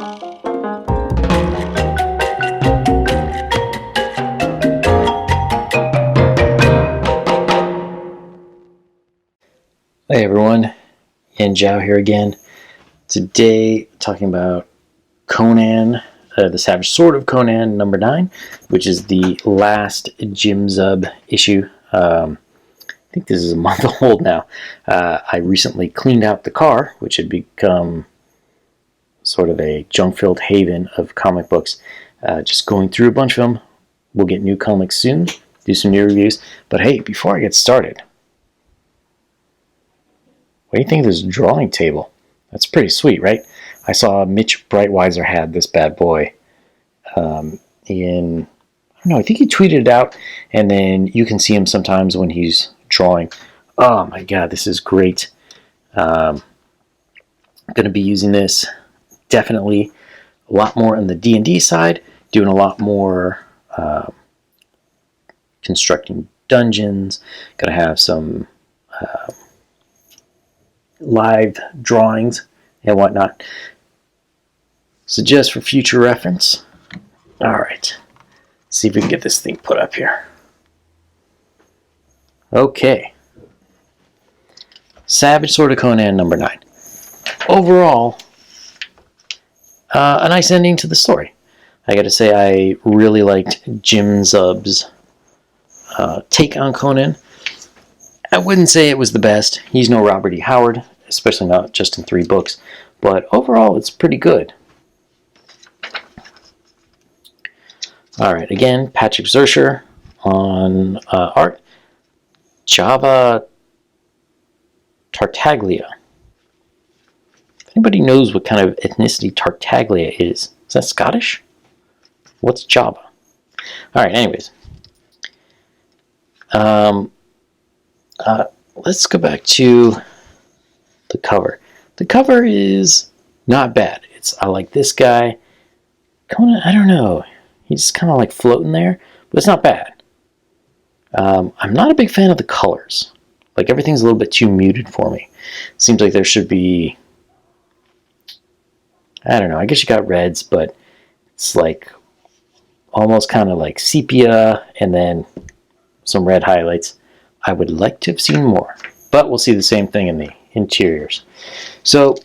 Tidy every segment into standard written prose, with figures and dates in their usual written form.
Hey everyone, Yan Zhao here again. Today, talking about Conan, the Savage Sword of Conan, number 9, which is the last Jim Zub issue. I think this is a month old now. I recently cleaned out the car, which had become sort of a junk-filled haven of comic books. Just going through a bunch of them. We'll get new comics soon, do some new reviews. But hey, before I get started, what do you think of this drawing table? That's pretty sweet, right? I saw Mitch Breitweiser had this bad boy I don't know, I think he tweeted it out, and then you can see him sometimes when he's drawing. Oh my god, this is great. I'm going to be using this definitely a lot more on the D&D side, doing a lot more constructing dungeons. Going to have some live drawings and whatnot. So just for future reference. Alright. See if we can get this thing put up here. Okay. Savage Sword of Conan number 9. Overall, a nice ending to the story. I gotta say, I really liked Jim Zub's take on Conan. I wouldn't say it was the best. He's no Robert E. Howard, especially not just in 3 books. But overall, it's pretty good. Alright, again, Patrick Zurcher on art. Java Tartaglia. If anybody knows what kind of ethnicity Tartaglia is that Scottish? What's Java? Alright, anyways. Let's go back to the cover. The cover is not bad. I like this guy. Conan, I don't know. He's just kind of like floating there, but it's not bad. I'm not a big fan of the colors. Like, everything's a little bit too muted for me. Seems like there should be, I don't know, I guess you got reds, but it's like almost kind of like sepia and then some red highlights. I would like to have seen more, but we'll see the same thing in the interiors. So,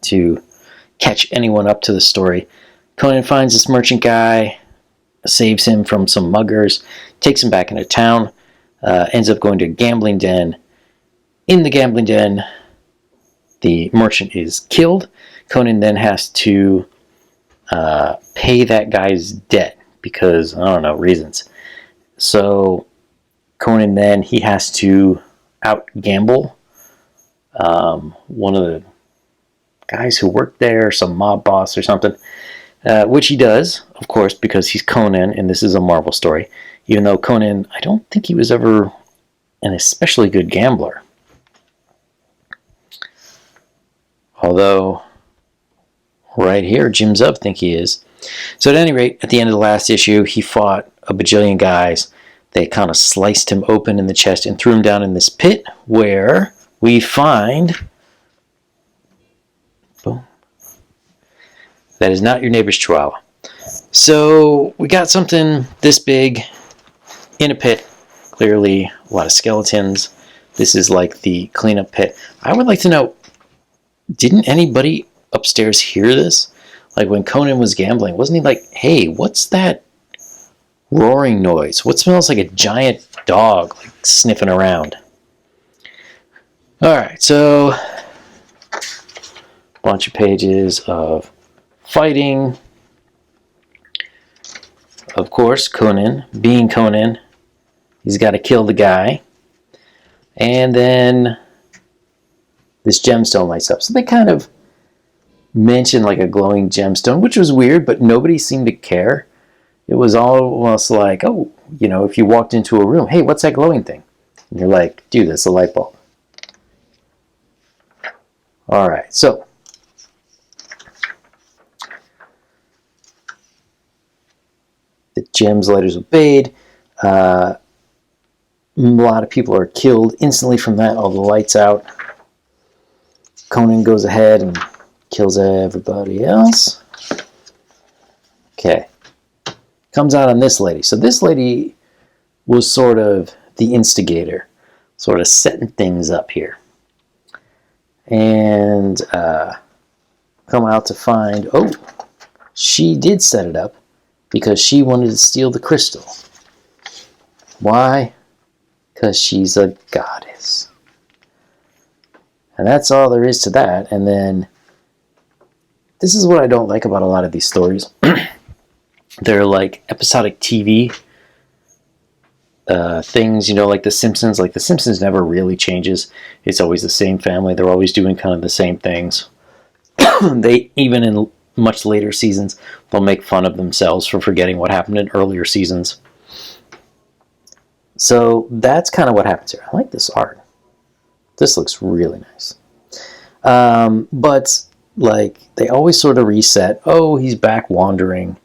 to catch anyone up to the story, Conan finds this merchant guy, saves him from some muggers, takes him back into town, ends up going to a gambling den. In the gambling den, the merchant is killed. Conan then has to pay that guy's debt because, I don't know, reasons. So Conan then, he has to out-gamble one of the guys who worked there, some mob boss or something, which he does, of course, because he's Conan, and this is a Marvel story. Even though Conan, I don't think he was ever an especially good gambler. Although, right here, Jim Zub think he is. So at any rate, at the end of the last issue, he fought a bajillion guys. They kind of sliced him open in the chest and threw him down in this pit where we find... Boom. That is not your neighbor's chihuahua. So we got something this big in a pit. Clearly a lot of skeletons. This is like the cleanup pit. I would like to know, didn't anybody upstairs hear this? Like when Conan was gambling, wasn't he like, hey, what's that roaring noise? What smells like a giant dog like sniffing around? Alright, so bunch of pages of fighting. Of course, Conan, being Conan, he's got to kill the guy. And then this gemstone lights up. So they kind of mentioned like a glowing gemstone, which was weird, but nobody seemed to care. It was almost like, oh, you know, if you walked into a room, hey, what's that glowing thing? And you're like, dude, that's a light bulb. All right, so the gems lighters obeyed. A lot of people are killed instantly from that. All the lights out. Conan goes ahead and kills everybody else. Okay. Comes out on this lady. So this lady was sort of the instigator, sort of setting things up here. And come out to find, oh, she did set it up because she wanted to steal the crystal. Why? Because she's a goddess. And that's all there is to that. And then, this is what I don't like about a lot of these stories. They're like episodic TV things, you know, like The Simpsons. Like The Simpsons never really changes. It's always the same family. They're always doing kind of the same things. They, even in much later seasons, they'll make fun of themselves for forgetting what happened in earlier seasons. So that's kind of what happens here. I like this art. This looks really nice. But like they always sort of reset. Oh, he's back wandering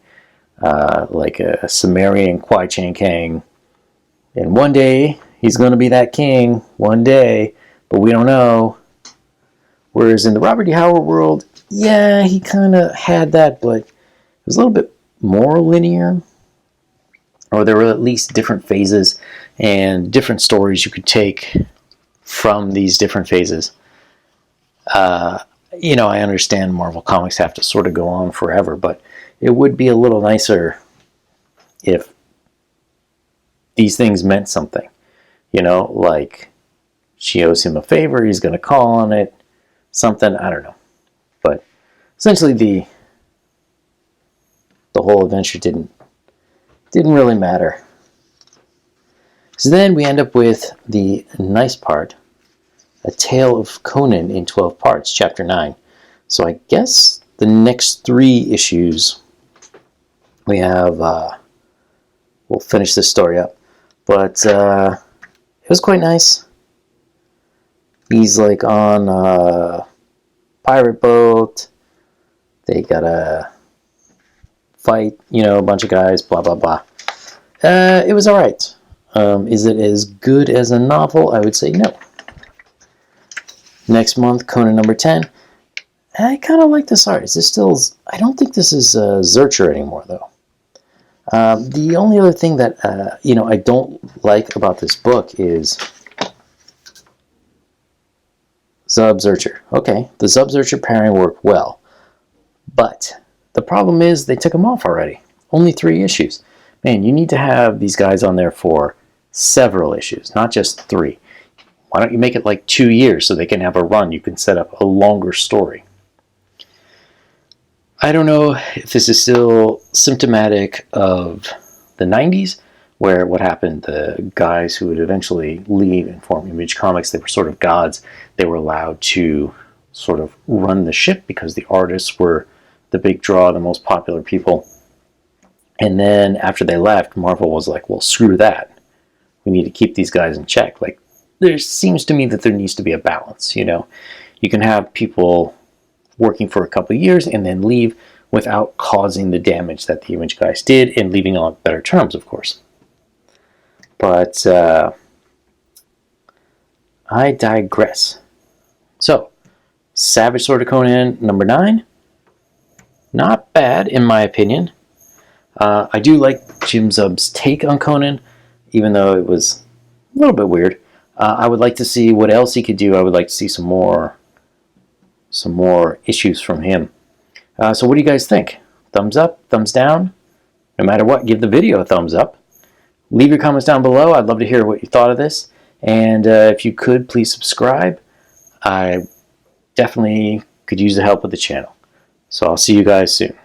like a Sumerian Kwai Chang Kang. And one day he's going to be that king. One day, but we don't know. Whereas in the Robert E. Howard world, yeah, he kind of had that, but it was a little bit more linear. Or there were at least different phases and different stories you could take from these different phases. You know, I understand Marvel Comics have to sort of go on forever, but it would be a little nicer if these things meant something. You know, like she owes him a favor, he's going to call on it, something, I don't know. But essentially the whole adventure didn't really matter. So then we end up with the nice part, A Tale of Conan in 12 parts, chapter 9. So I guess the next 3 issues we have, we'll finish this story up. But it was quite nice. He's like on a pirate boat. They gotta fight, you know, a bunch of guys, blah, blah, blah. It was alright. Is it as good as a novel? I would say no. Next month, Conan number 10. I kind of like this art. Is this still... I don't think this is Zurcher anymore, though. The only other thing that, you know, I don't like about this book is Zub Zurcher. Okay, the Zub Zurcher pairing worked well. But the problem is they took them off already. Only 3 issues. Man, you need to have these guys on there for several issues, not just 3. Why don't you make it like 2 years so they can have a run? You can set up a longer story. I don't know if this is still symptomatic of the 90s, where what happened, the guys who would eventually leave and form Image Comics, they were sort of gods. They were allowed to sort of run the ship because the artists were the big draw, the most popular people. And then after they left, Marvel was like, well, screw that. We need to keep these guys in check. Like, there seems to me that there needs to be a balance, you know. You can have people working for a couple of years and then leave without causing the damage that the Image guys did and leaving on better terms, of course. But I digress. So, Savage Sword of Conan number 9. Not bad, in my opinion. I do like Jim Zub's take on Conan, even though it was a little bit weird. I would like to see what else he could do. I would like to see some more issues from him. So what do you guys think? Thumbs up? Thumbs down? No matter what, give the video a thumbs up. Leave your comments down below. I'd love to hear what you thought of this. And if you could, please subscribe. I definitely could use the help with the channel. So I'll see you guys soon.